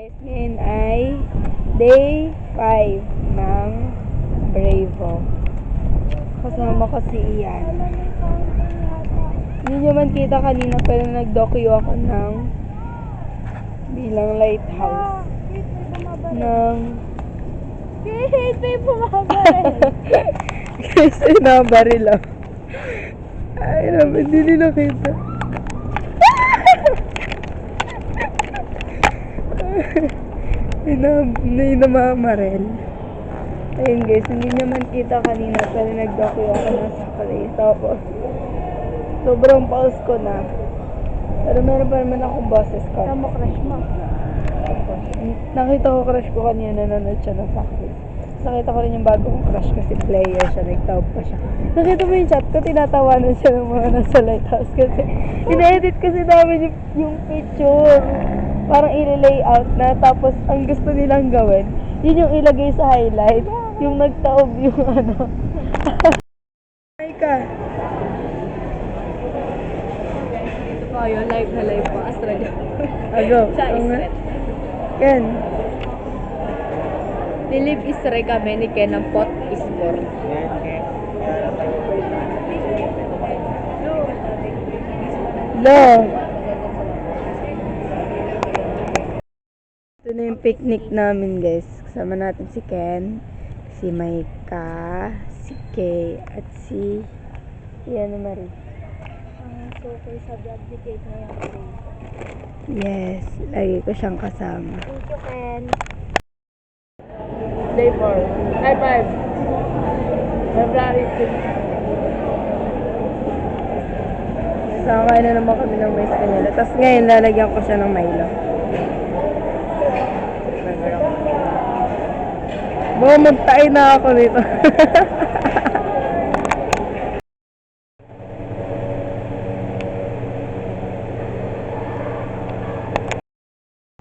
Ngayon ay day 5 ng Bravo. Kasama ko si Ian. Hindi nyo man kita kanina pero nag-docu ako ng bilang lighthouse ng May bumabaril. kasi nabaril ako. Ay naman, hindi nila kita. May namamarel. Ayun guys, hindi naman kita kanina pero nag-docu ako na sa place. Tapos, sobrang pause ko na. Pero meron pa naman akong boses ko. Tama crush mo. Nakita ko crush ko kanina, nanonood siya ng Sakis. Nakita ko rin yung bago kong crush kasi player siya, nagtawag pa siya. Nakita mo yung chat ko, tinatawanan siya ng mga nasa lighthouse kasi ina-edit kasi namin yung picture. Parang i-layout na, tapos ang gusto nilang gawin, yun yung ilagay sa highlight, yung nagtaob yung ano. Ay ka. Dito po yun, live na live po. Australia. Ago. Sa Israel. Ken. Nilib Israel kami ni Ken ng pot isport. Lo. Ito na yung picnic namin guys. Kasama natin si Ken, si Maika, si Kay, at si Ian Marie. So, kay sub-abdicate na yung grade. Yes, lagi ko siyang kasama. Thank you, Ken. Day 4. High five. February 6. Sakay na naman kami ng mais kanila. Tapos ngayon lalagyan ko siya ng Milo. Magtay na ako dito.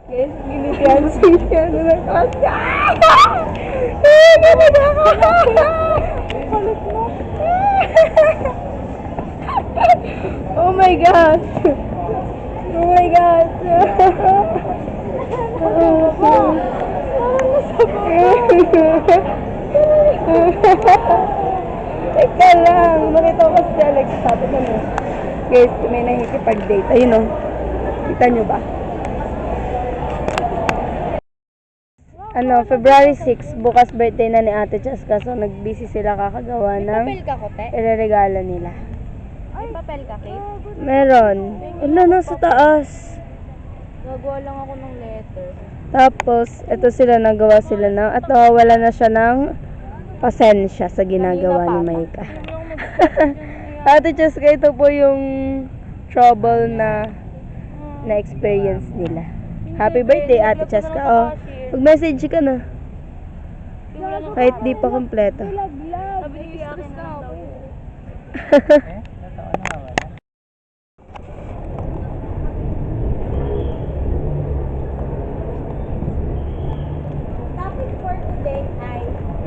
Guys, ginitiyan siya na class. Galit ako. Galit mo. Oh my God. Oh my God. Teka lang. Nakita ko si Alex. Sabi na mo. Guys, may nakikipag-date. Ayun o. Kita nyo ba? February 6, bukas birthday na ni Ate Chaska. So, nag-busy sila kakagawa ng Papel ka, Kote? ireregalo nila. May papel ka, Kate? Meron. Ano, nasa taas. Gagawa lang ako ng letter. Tapos, ito sila, nagawa sila ng, at nawawala na siya ng pasensya sa ginagawa ni Maika. Ate Chaska, ito po yung trouble na experience nila. Happy birthday, Ate Chaska. Oh, mag-message ka na. Kahit di pa kompleto. Sabi ni akin na ako. Topic for today ay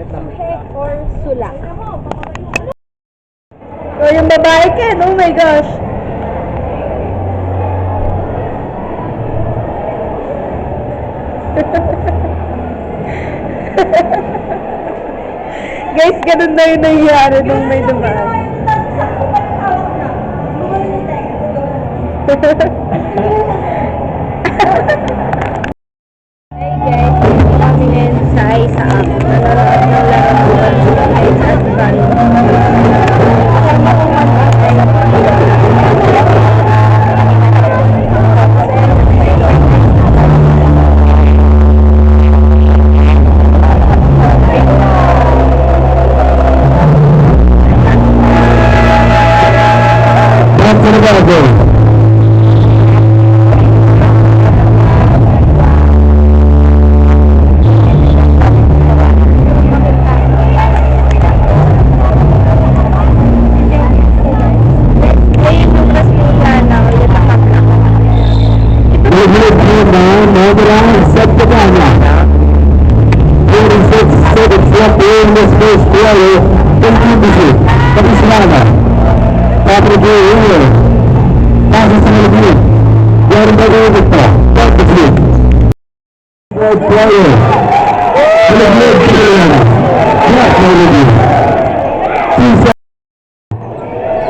suhe or sulak. Oh, yung babae Ken, oh my gosh. Guys, ganun na yung nangyari nung may dumaan. Hey guys, kami ngayon sa Isaac. Nanonood ng laro buwan sa Isaac Valley. Kasama ko mag-atay. Pasa sa mga third player. Pinaglag ko yan. Not already. Tisa.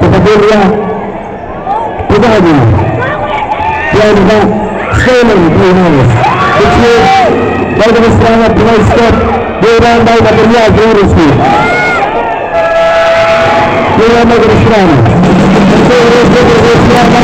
Patagonia. Pagagi. Pianza. Stolen. Players. It's here. By the Estrada. Pinay step. Go around by Bateria. Gloriously. Go around by the Estrada. Go around by the Estrada.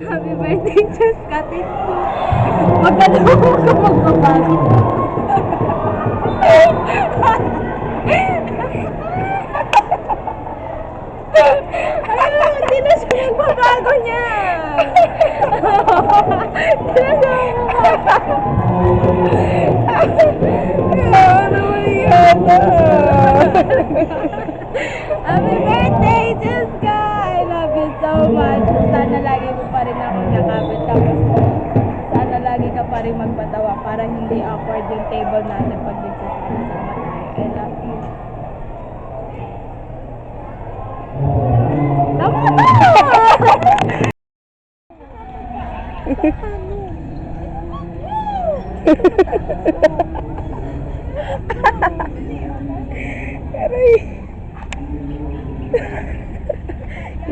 Happy birthday, Jessica. Thank you. Magdalaw ka magbabago. Hindi na siya magbabago niya. Hindi na siya magbabago. Ano yata? Happy birthday, Jessica! I love you so much. Sana lagi mo pa rin akong yakapin. Tapos sana lagi ka pa rin magpatawa para hindi awkward yung table natin pag nagsasama tayo. I love you. Tama na! Aray.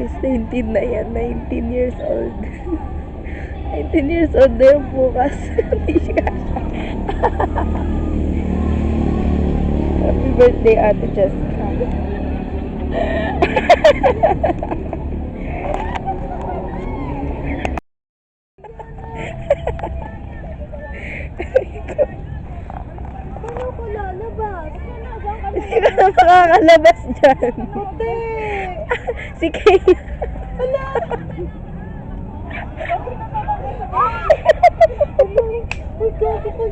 Is 19 na yan. 19 years old. 19 years old na yung bukas. Hindi siya. Happy birthday, Ate Jessica. Paano ko lalabas? Hindi ka na makakalabas dyan. Hindi! Si Kay. Wala! Uy, gabi ko.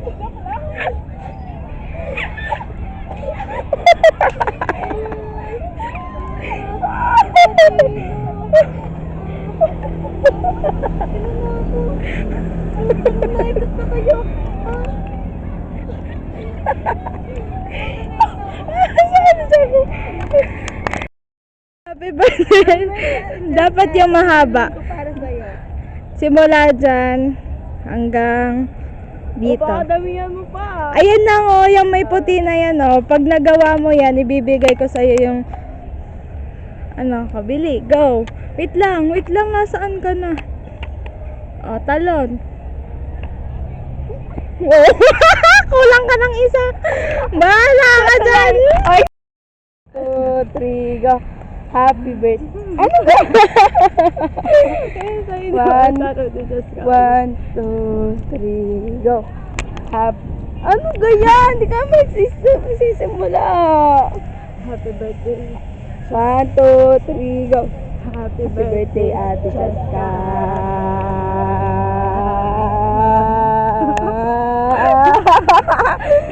Naikot na kayo. Happy birthday. Dapat yung mahaba. Para sa'yo. Simula dyan hanggang dito. Damihan mo pa. Ayan na o, yung may puti na yan o. Pag nagawa mo yan, ibibigay ko sa'yo yung kabili. Go. Wait lang, nasaan ka na? O, talon. Wow. Kulang ka ng isa. Bahala ka dyan. 2, 3, go. Happy birthday. Ano ba? 1, 2, 3, go. Ano ganyan? Hindi ka magsisimula. Happy birthday. 1, 2, 3, go. Happy Happy birthday, Ate Jessica.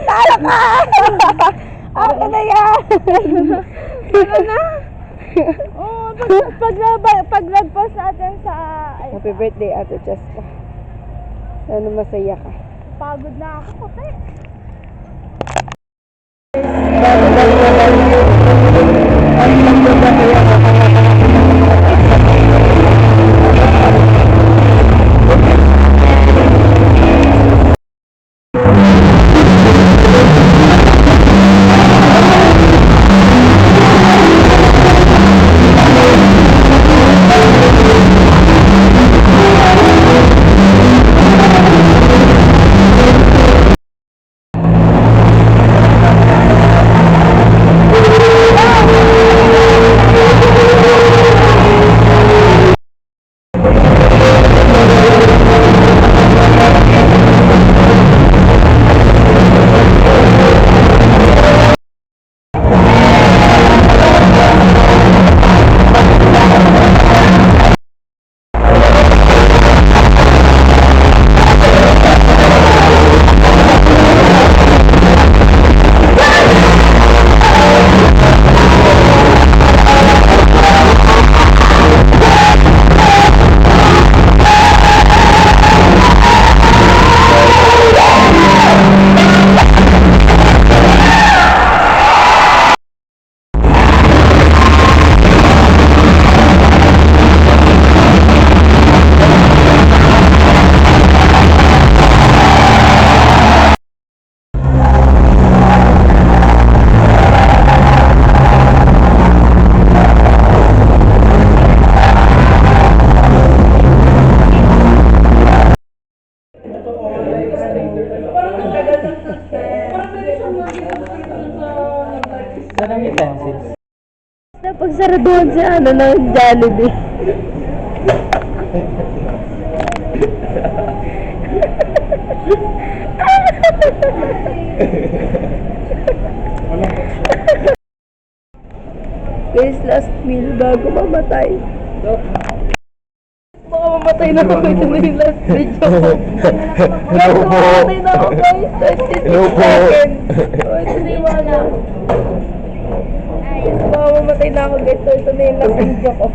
Talo ka! Ako na yan! Ano na? Oh, paglagpas natin sa... Happy birthday, Ate Jessica. Sana masaya ka. Pagod na ako kasi. Saan ang utensils? Napagsaraduhan si ano ng Jollibee. Guys, last meal bago mamatay. Baka mamatay na ako. Ito na yung last video ko. Bago mamatay na ako guys. 26 seconds. Oh, ito na yung wala. Baka mamatay na ako guys. So, ito na yung last video ko.